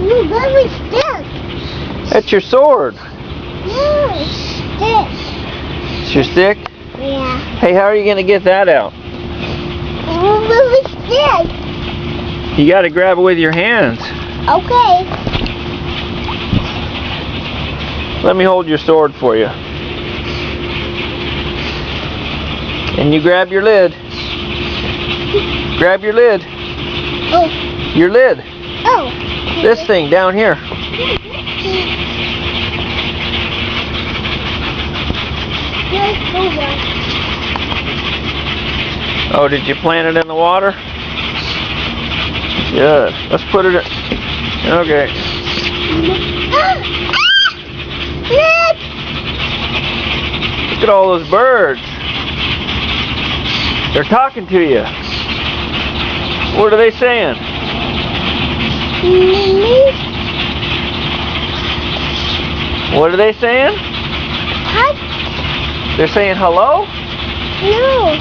You very stick. That's your sword. No, stick. It's your stick? Yeah. Hey, how are you going to get that out? You very stick. You got to grab it with your hands. Okay. Let me hold your sword for you. And you grab your lid. Grab your lid. Oh. Your lid. Oh. This thing down here. Oh, did you plant it in the water? Good. Let's put it in. Okay. Look at all those birds. They're talking to you. What are they saying? What are they saying? What? They're saying hello? No.